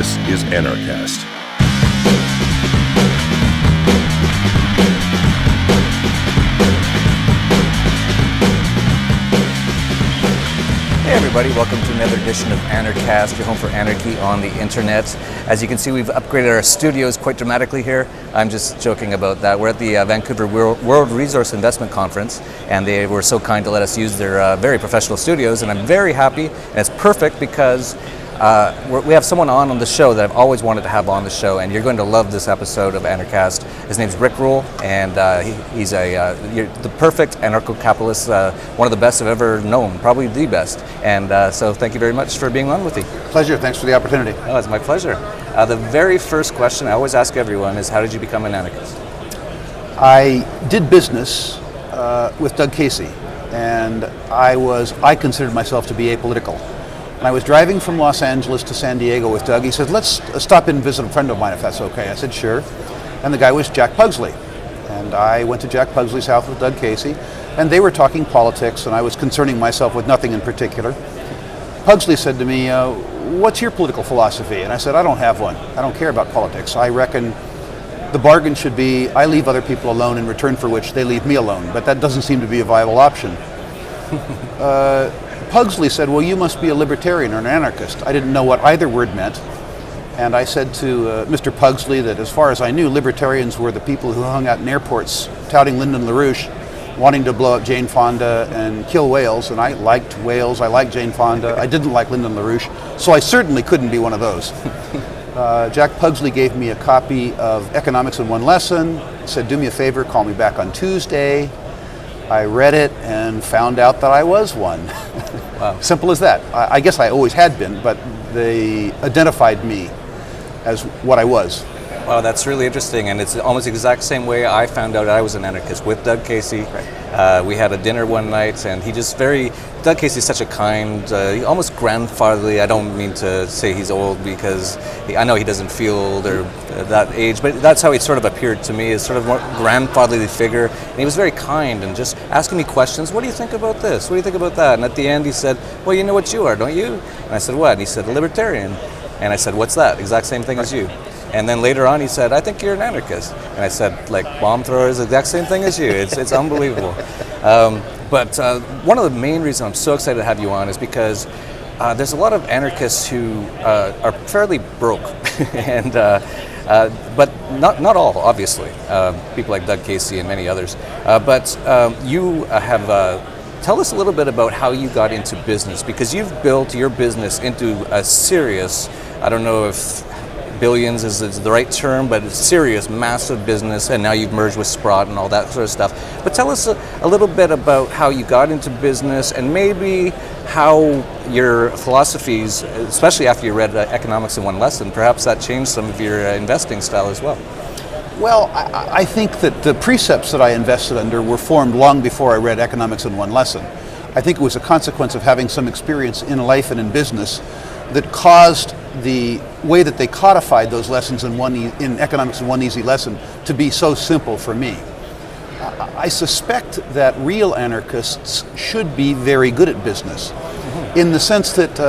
This is Anarchast. Hey everybody, welcome to another edition of Anarchast, your home for anarchy on the internet. As you can see, we've upgraded our studios quite dramatically here. I'm just joking about that. We're at the Vancouver World Resource Investment Conference, and they were so kind to let us use their very professional studios, and I'm very happy, and it's perfect because we have someone on the show that I've always wanted to have on the show, and you're going to love this episode of Anarchast. His name's Rick Rule, and he's the perfect anarcho-capitalist, one of the best I've ever known, probably the best. And so thank you very much for being on with me. Pleasure. Thanks for the opportunity. Oh, it's my pleasure. The very first question I always ask everyone is, how did you become an anarchist? I did business with Doug Casey, and I considered myself to be apolitical. And I was driving from Los Angeles to San Diego with Doug. He said, let's stop in and visit a friend of mine if that's okay. I said, sure. And the guy was Jack Pugsley. And I went to Jack Pugsley's house with Doug Casey, and they were talking politics, and I was concerning myself with nothing in particular. Pugsley said to me, what's your political philosophy? And I said, I don't have one. I don't care about politics. I reckon the bargain should be I leave other people alone in return for which they leave me alone, but that doesn't seem to be a viable option. Pugsley said, well, you must be a libertarian or an anarchist. I didn't know what either word meant. And I said to Mr. Pugsley that as far as I knew, libertarians were the people who hung out in airports touting Lyndon LaRouche, wanting to blow up Jane Fonda and kill whales. And I liked whales, I liked Jane Fonda, I didn't like Lyndon LaRouche, so I certainly couldn't be one of those. Jack Pugsley gave me a copy of Economics in One Lesson, said, do me a favor, call me back on Tuesday. I read it and found out that I was one. Wow. Simple as that. I guess I always had been, but they identified me as what I was. Wow, that's really interesting, and it's almost the exact same way I found out I was an anarchist with Doug Casey. Right. We had a dinner one night, and Doug Casey's such a kind, almost grandfatherly. I don't mean to say he's old because I know he doesn't feel old or that age, but that's how he sort of appeared to me, as sort of more grandfatherly figure. And he was very kind and just asking me questions. What do you think about this? What do you think about that? And at the end he said, well, you know what you are, don't you? And I said, what? And he said, a libertarian. And I said, what's that? Exact same thing as you. And then later on he said, I think you're an anarchist. And I said, like, bomb thrower is the exact same thing as you. It's unbelievable. But one of the main reasons I'm so excited to have you on is because there's a lot of anarchists who are fairly broke, and but not all, obviously. People like Doug Casey and many others. But you have... Tell us a little bit about how you got into business, because you've built your business into a serious, I don't know if billions is the right term, but it's serious, massive business, and now you've merged with Sprott and all that sort of stuff. But tell us a little bit about how you got into business, and maybe how your philosophies, especially after you read Economics in One Lesson, perhaps that changed some of your investing style as well. Well, I think that the precepts that I invested under were formed long before I read Economics in One Lesson. I think it was a consequence of having some experience in life and in business that caused the way that they codified those lessons in Economics in One Easy Lesson to be so simple for me. I suspect that real anarchists should be very good at business, in the sense that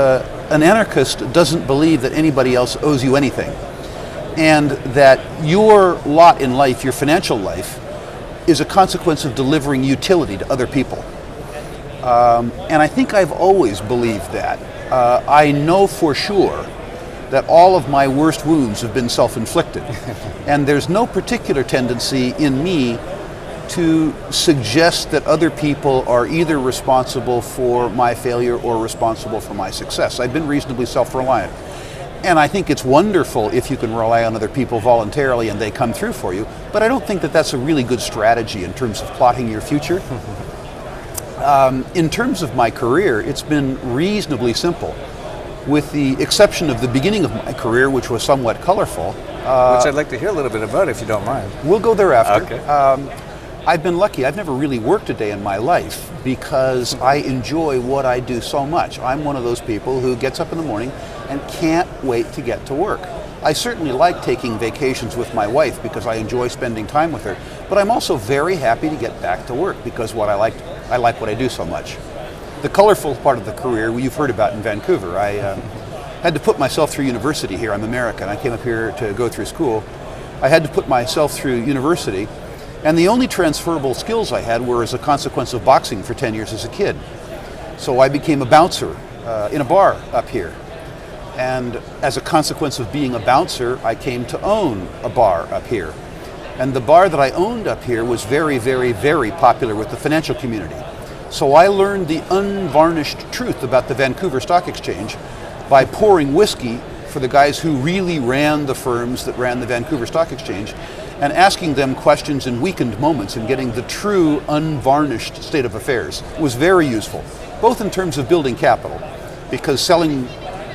an anarchist doesn't believe that anybody else owes you anything, and that your lot in life, your financial life, is a consequence of delivering utility to other people. And I think I've always believed that. I know for sure that all of my worst wounds have been self-inflicted. And there's no particular tendency in me to suggest that other people are either responsible for my failure or responsible for my success. I've been reasonably self-reliant. And I think it's wonderful if you can rely on other people voluntarily and they come through for you, but I don't think that that's a really good strategy in terms of plotting your future. In terms of my career, it's been reasonably simple, with the exception of the beginning of my career, which was somewhat colorful. Which I'd like to hear a little bit about, if you don't mind. We'll go there after. Okay. I've been lucky. I've never really worked a day in my life because I enjoy what I do so much. I'm one of those people who gets up in the morning and can't wait to get to work. I certainly like taking vacations with my wife because I enjoy spending time with her, but I'm also very happy to get back to work because I like what I do so much. The colorful part of the career you've heard about in Vancouver. had to put myself through university here. I'm American. I came up here to go through school. I had to put myself through university, and the only transferable skills I had were as a consequence of boxing for 10 years as a kid. So I became a bouncer in a bar up here. And as a consequence of being a bouncer, I came to own a bar up here. And the bar that I owned up here was very, very, very popular with the financial community. So I learned the unvarnished truth about the Vancouver Stock Exchange by pouring whiskey for the guys who really ran the firms that ran the Vancouver Stock Exchange and asking them questions in weakened moments and getting the true unvarnished state of affairs was very useful, both in terms of building capital, because selling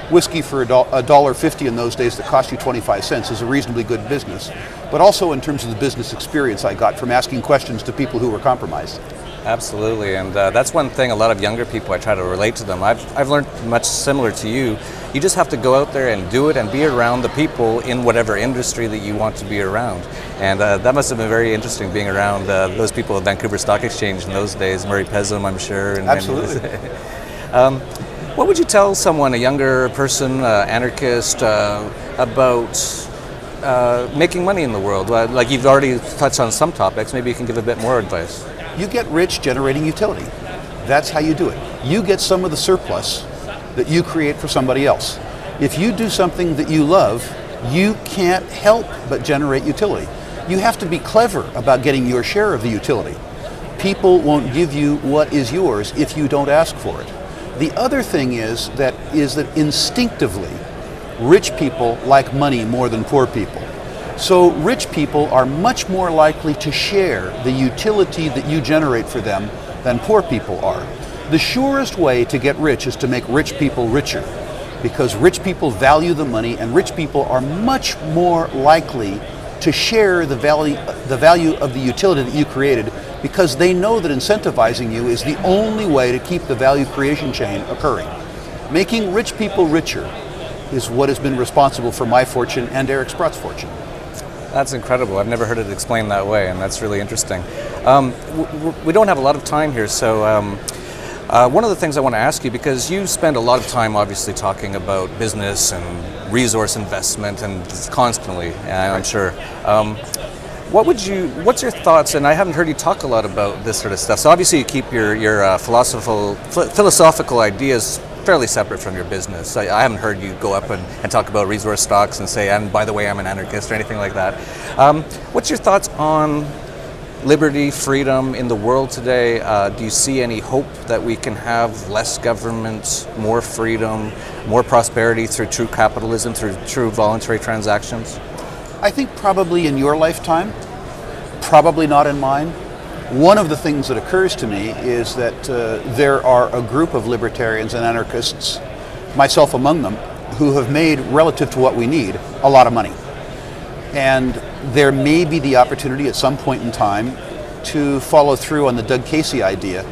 whiskey for $1.50 in those days that cost you 25 cents is a reasonably good business, but also in terms of the business experience I got from asking questions to people who were compromised. Absolutely, and that's one thing a lot of younger people, I try to relate to them. I've learned much similar to you. You just have to go out there and do it and be around the people in whatever industry that you want to be around. And that must have been very interesting being around those people at Vancouver Stock Exchange in those days, Murray Pesum, I'm sure. And absolutely. What would you tell someone, a younger person, anarchist, about making money in the world? Like you've already touched on some topics, maybe you can give a bit more advice. You get rich generating utility. That's how you do it. You get some of the surplus that you create for somebody else. If you do something that you love, you can't help but generate utility. You have to be clever about getting your share of the utility. People won't give you what is yours if you don't ask for it. The other thing is that instinctively, rich people like money more than poor people. So rich people are much more likely to share the utility that you generate for them than poor people are. The surest way to get rich is to make rich people richer, because rich people value the money and rich people are much more likely to share the value of the utility that you created, because they know that incentivizing you is the only way to keep the value creation chain occurring. Making rich people richer is what has been responsible for my fortune and Eric Sprott's fortune. That's incredible. I've never heard it explained that way, and that's really interesting. We don't have a lot of time here, so one of the things I want to ask you, because you spend a lot of time obviously talking about business and resource investment and constantly, I'm sure. What's your thoughts, and I haven't heard you talk a lot about this sort of stuff, so obviously you keep your philosophical ideas fairly separate from your business. I haven't heard you go up and talk about resource stocks and say, and by the way, I'm an anarchist or anything like that. What's your thoughts on liberty, freedom in the world today? Do you see any hope that we can have less government, more freedom, more prosperity through true capitalism, through true voluntary transactions? I think probably in your lifetime, probably not in mine. One of the things that occurs to me is that there are a group of libertarians and anarchists, myself among them, who have made, relative to what we need, a lot of money. And there may be the opportunity at some point in time to follow through on the Doug Casey idea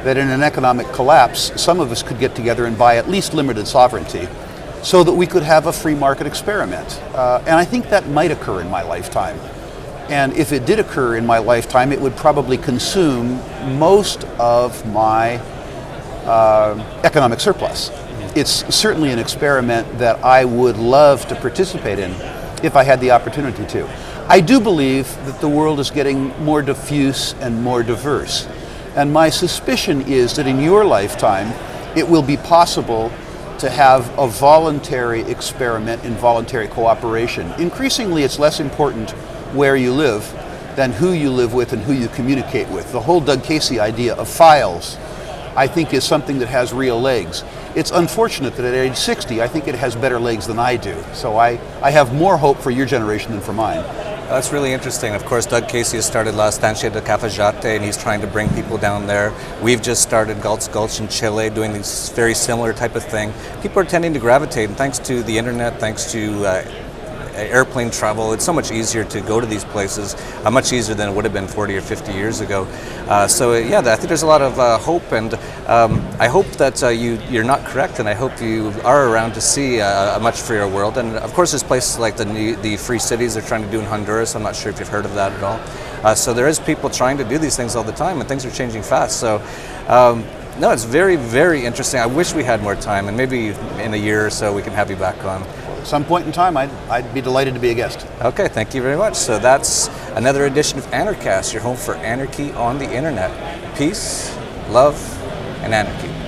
that in an economic collapse, some of us could get together and buy at least limited sovereignty so that we could have a free market experiment. And I think that might occur in my lifetime. And if it did occur in my lifetime, it would probably consume most of my economic surplus. It's certainly an experiment that I would love to participate in if I had the opportunity to. I do believe that the world is getting more diffuse and more diverse. And my suspicion is that in your lifetime, it will be possible to have a voluntary experiment in voluntary cooperation. Increasingly, it's less important where you live than who you live with and who you communicate with. The whole Doug Casey idea of files, I think, is something that has real legs. It's unfortunate that at age 60, I think it has better legs than I do. So I have more hope for your generation than for mine. That's really interesting. Of course, Doug Casey has started La Estancia de Cafajate, and he's trying to bring people down there. We've just started Galt's Gulch in Chile, doing this very similar type of thing. People are tending to gravitate, and thanks to the internet, thanks to airplane travel, it's so much easier to go to these places, much easier than it would have been 40 or 50 years ago. I think there's a lot of hope, and I hope that you're not correct, and I hope you are around to see a much freer world. And of course there's places like the free cities they're trying to do in Honduras. I'm not sure if you've heard of that at all. So there is people trying to do these things all the time, and things are changing fast. So No, it's very, very interesting. I wish we had more time, and maybe in a year or so we can have you back on. At some point in time, I'd be delighted to be a guest. Okay, thank you very much. So that's another edition of Anarchast, your home for anarchy on the internet. Peace, love, and anarchy.